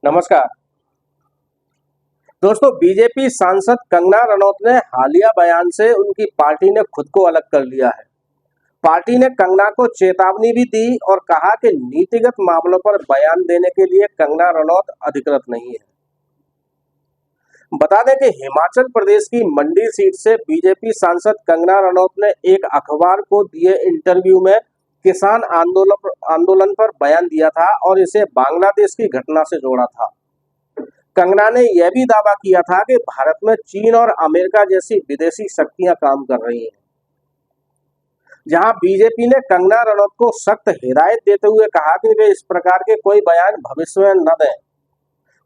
नमस्कार दोस्तों। बीजेपी सांसद कंगना रनौत ने हालिया बयान से उनकी पार्टी ने खुद को अलग कर लिया है। पार्टी ने कंगना को चेतावनी भी दी और कहा कि नीतिगत मामलों पर बयान देने के लिए कंगना रनौत अधिकृत नहीं है। बता दें कि हिमाचल प्रदेश की मंडी सीट से बीजेपी सांसद कंगना रनौत ने एक अखबार को दिए इंटरव्यू में किसान आंदोलन पर बयान दिया था और इसे बांग्लादेश की घटना से जोड़ा था। कंगना ने यह भी दावा किया था कि भारत में चीन और अमेरिका जैसी विदेशी शक्तियां काम कर रही हैं। जहां बीजेपी ने कंगना रनौत को सख्त हिदायत देते हुए कहा कि वे इस प्रकार के कोई बयान भविष्य में न दें,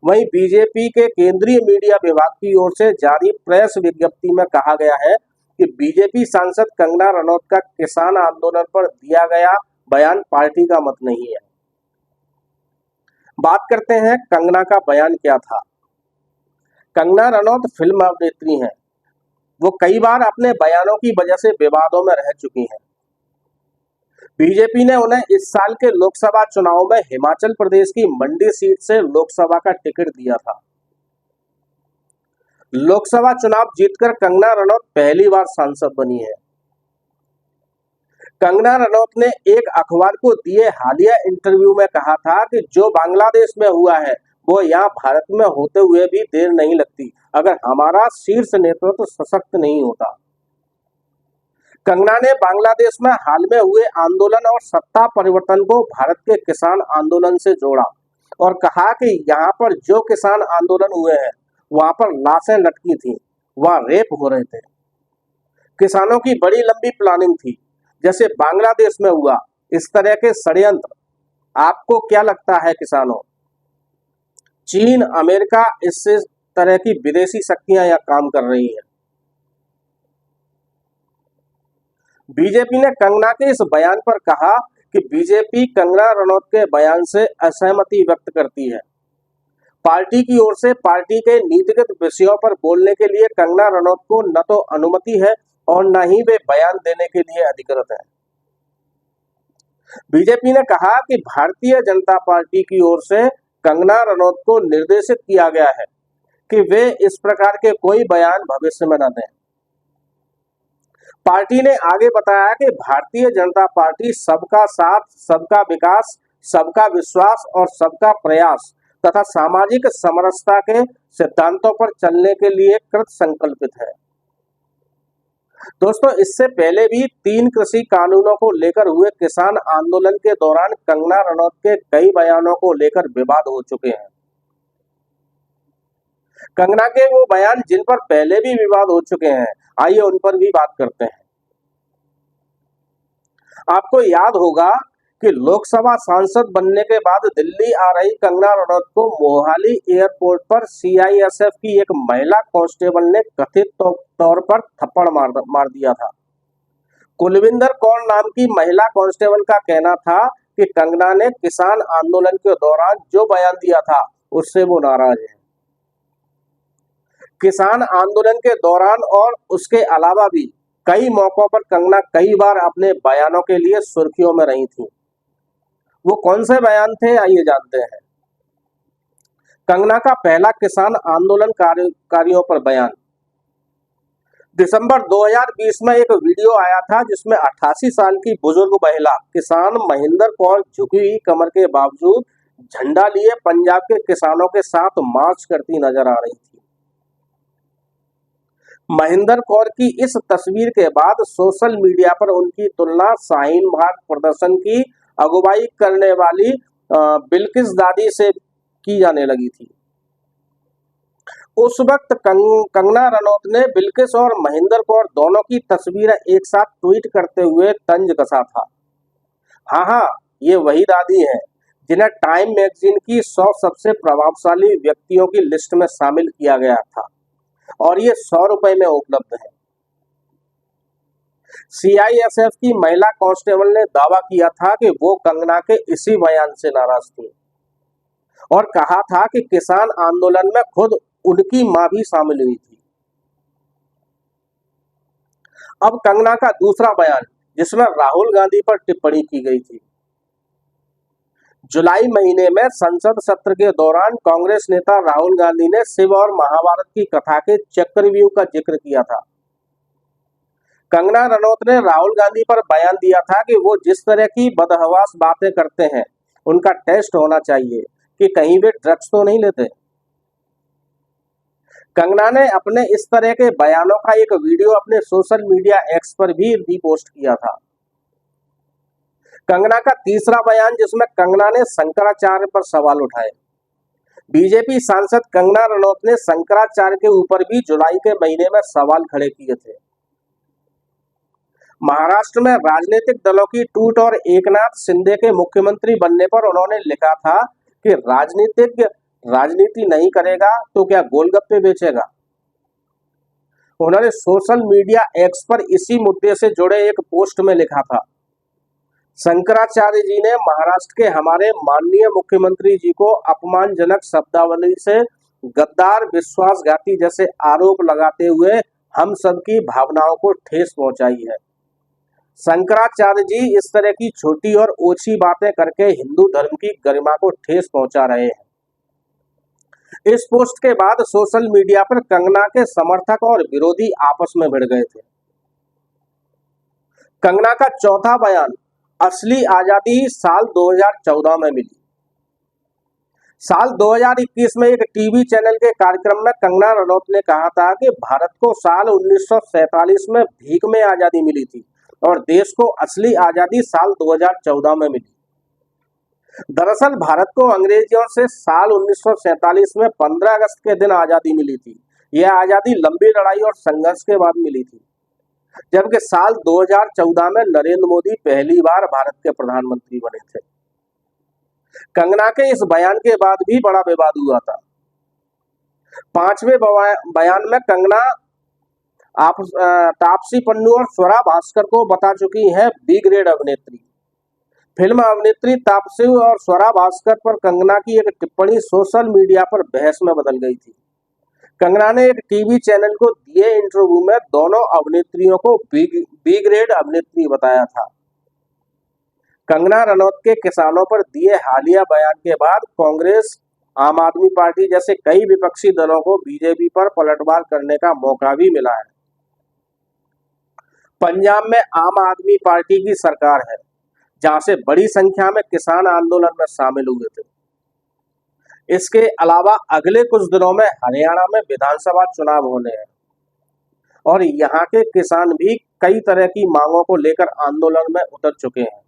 वहीं बीजेपी के केंद्रीय मीडिया विभाग की ओर से जारी प्रेस विज्ञप्ति में कहा गया है कि बीजेपी सांसद कंगना रनौत का किसान आंदोलन पर दिया गया बयान पार्टी का मत नहीं है। बात करते हैं कंगना का बयान क्या था। कंगना रनौत फिल्म अभिनेत्री हैं। वो कई बार अपने बयानों की वजह से विवादों में रह चुकी हैं। बीजेपी ने उन्हें इस साल के लोकसभा चुनाव में हिमाचल प्रदेश की मंडी सीट से लोकसभा का टिकट दिया था। लोकसभा चुनाव जीतकर कंगना रनौत पहली बार सांसद बनी है। कंगना रनौत ने एक अखबार को दिए हालिया इंटरव्यू में कहा था कि जो बांग्लादेश में हुआ है वो यहाँ भारत में होते हुए भी देर नहीं लगती अगर हमारा शीर्ष नेतृत्व सशक्त नहीं होता। कंगना ने बांग्लादेश में हाल में हुए आंदोलन और सत्ता परिवर्तन को भारत के किसान आंदोलन से जोड़ा और कहा कि यहाँ पर जो किसान आंदोलन हुए हैं वहां पर लाशें लटकी थी, वहां रेप हो रहे थे, किसानों की बड़ी लंबी प्लानिंग थी जैसे बांग्लादेश में हुआ। इस तरह के षड्यंत्र आपको क्या लगता है किसानों? चीन, अमेरिका इससे तरह की विदेशी शक्तियां यहाँ काम कर रही हैं। बीजेपी ने कंगना के इस बयान पर कहा कि बीजेपी कंगना रनौत के बयान से असहमति व्यक्त करती है। पार्टी की ओर से पार्टी के नीतिगत विषयों पर बोलने के लिए कंगना रनौत को न तो अनुमति है और न ही वे बयान देने के लिए अधिकृत है। बीजेपी ने कहा कि भारतीय जनता पार्टी की ओर से कंगना रनौत को निर्देशित किया गया है कि वे इस प्रकार के कोई बयान भविष्य में न दें। पार्टी ने आगे बताया कि भारतीय जनता पार्टी सबका साथ, सबका विकास, सबका विश्वास और सबका प्रयास तथा सामाजिक समरसता के सिद्धांतों पर चलने के लिए कृत संकल्पित है। दोस्तों, इससे पहले भी 3 कृषि कानूनों को लेकर हुए किसान आंदोलन के दौरान कंगना रनौत के कई बयानों को लेकर विवाद हो चुके हैं। कंगना के वो बयान जिन पर पहले भी विवाद हो चुके हैं, आइए उन पर भी बात करते हैं। आपको याद होगा कि लोकसभा सांसद बनने के बाद दिल्ली आ रही कंगना रनौत को मोहाली एयरपोर्ट पर सीआईएसएफ की एक महिला कांस्टेबल ने कथित तौर पर थप्पड़ मार दिया था। कुलविंदर कौर नाम की महिला कांस्टेबल का कहना था कि कंगना ने किसान आंदोलन के दौरान जो बयान दिया था उससे वो नाराज है। किसान आंदोलन के दौरान और उसके अलावा भी कई मौकों पर कंगना कई बार अपने बयानों के लिए सुर्खियों में रही थी। वो कौन से बयान थे, आइए जानते हैं। कंगना का पहला किसान आंदोलन कार्यों पर बयान। दिसंबर 2020 में एक वीडियो आया था जिसमें 88 साल की बुजुर्ग महिला किसान महेंद्र कौर झुकी हुई कमर के बावजूद झंडा लिए पंजाब के किसानों के साथ मार्च करती नजर आ रही थी। महेंद्र कौर की इस तस्वीर के बाद सोशल मीडिया पर उनकी तुलना शाहीन बाग प्रदर्शन की अगुवाई करने वाली बिल्किस दादी से की जाने लगी थी। उस वक्त कंगना रनौत ने बिल्किस और महेंद्र कौर दोनों की तस्वीरें एक साथ ट्वीट करते हुए तंज कसा था। हाँ, ये वही दादी हैं जिन्हें टाइम मैगजीन की 100 सबसे प्रभावशाली व्यक्तियों की लिस्ट में शामिल किया गया था और ये 100 रुपए में उपलब्ध है। सीआईएसएफ की महिला कांस्टेबल ने दावा किया था कि वो कंगना के इसी बयान से नाराज थी और कहा था कि किसान आंदोलन में खुद उनकी मां भी शामिल हुई थी। अब कंगना का दूसरा बयान जिसमें राहुल गांधी पर टिप्पणी की गई थी। जुलाई महीने में संसद सत्र के दौरान कांग्रेस नेता राहुल गांधी ने शिव और महाभारत की कथा के चक्रव्यूह का जिक्र किया था। कंगना रनौत ने राहुल गांधी पर बयान दिया था कि वो जिस तरह की बदहवास बातें करते हैं उनका टेस्ट होना चाहिए कि कहीं वे ड्रग्स तो नहीं लेते। कंगना ने अपने इस तरह के बयानों का एक वीडियो अपने सोशल मीडिया एक्स पर भी रीपोस्ट किया था। कंगना का तीसरा बयान जिसमें कंगना ने शंकराचार्य पर सवाल उठाए। बीजेपी सांसद कंगना रनौत ने शंकराचार्य के ऊपर भी जुलाई के महीने में सवाल खड़े किए थे। महाराष्ट्र में राजनीतिक दलों की टूट और एकनाथ शिंदे के मुख्यमंत्री बनने पर उन्होंने लिखा था कि राजनीति नहीं करेगा तो क्या गोलगप्पे बेचेगा। उन्होंने सोशल मीडिया एक्स पर इसी मुद्दे से जुड़े एक पोस्ट में लिखा था, शंकराचार्य जी ने महाराष्ट्र के हमारे माननीय मुख्यमंत्री जी को अपमानजनक शब्दावली से गद्दार, विश्वासघाती जैसे आरोप लगाते हुए हम सबकी भावनाओं को ठेस पहुंचाई है। शंकराचार्य जी इस तरह की छोटी और ओछी बातें करके हिंदू धर्म की गरिमा को ठेस पहुंचा रहे हैं। इस पोस्ट के बाद सोशल मीडिया पर कंगना के समर्थक और विरोधी आपस में भिड़ गए थे। कंगना का चौथा बयान, असली आजादी साल 2014 में मिली। साल 2021 में एक टीवी चैनल के कार्यक्रम में कंगना रनौत ने कहा था कि भारत को साल 1947 में भीख में आजादी मिली थी और देश को असली आजादी साल 2014 में मिली। दरअसल भारत को अंग्रेजों से साल 1947 में 15 अगस्त के दिन आजादी मिली थी। यह आजादी लंबी लड़ाई और संघर्ष के बाद मिली थी, जबकि साल 2014 में नरेंद्र मोदी पहली बार भारत के प्रधानमंत्री बने थे। कंगना के इस बयान के बाद भी बड़ा विवाद हुआ था। पांचवें बयान में कंगना तापसी पन्नू और स्वरा भास्कर को बता चुकी है बी ग्रेड अभिनेत्री। फिल्म अभिनेत्री तापसी और स्वरा भास्कर पर कंगना की एक टिप्पणी सोशल मीडिया पर बहस में बदल गई थी। कंगना ने एक टीवी चैनल को दिए इंटरव्यू में दोनों अभिनेत्रियों को बी ग्रेड अभिनेत्री बताया था। कंगना रनौत के किसानों पर दिए हालिया बयान के बाद कांग्रेस, आम आदमी पार्टी जैसे कई विपक्षी दलों को बीजेपी पर पलटवार करने का मौका भी मिला है। पंजाब में आम आदमी पार्टी की सरकार है, जहां से बड़ी संख्या में किसान आंदोलन में शामिल हुए थे। इसके अलावा अगले कुछ दिनों में हरियाणा में विधानसभा चुनाव होने हैं और यहाँ के किसान भी कई तरह की मांगों को लेकर आंदोलन में उतर चुके हैं।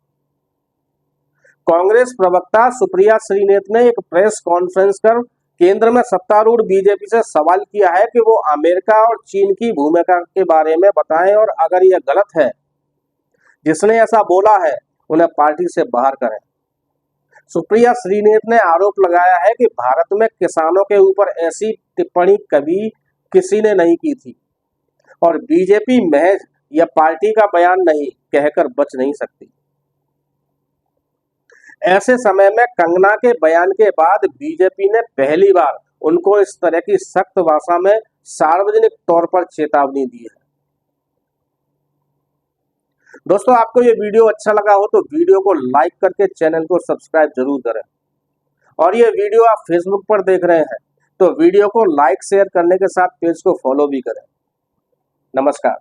कांग्रेस प्रवक्ता सुप्रिया श्रीनेत ने एक प्रेस कॉन्फ्रेंस कर केंद्र में सत्तारूढ़ बीजेपी से सवाल किया है कि वो अमेरिका और चीन की भूमिका के बारे में बताएं और अगर यह गलत है, जिसने ऐसा बोला है उन्हें पार्टी से बाहर करें। सुप्रिया श्रीनेत ने आरोप लगाया है कि भारत में किसानों के ऊपर ऐसी टिप्पणी कभी किसी ने नहीं की थी और बीजेपी महज या पार्टी का बयान नहीं कहकर बच नहीं सकती। ऐसे समय में कंगना के बयान के बाद बीजेपी ने पहली बार उनको इस तरह की सख्त भाषा में सार्वजनिक तौर पर चेतावनी दी है। दोस्तों, आपको ये वीडियो अच्छा लगा हो तो वीडियो को लाइक करके चैनल को सब्सक्राइब जरूर करें और ये वीडियो आप फेसबुक पर देख रहे हैं तो वीडियो को लाइक शेयर करने के साथ पेज को फॉलो भी करें। नमस्कार।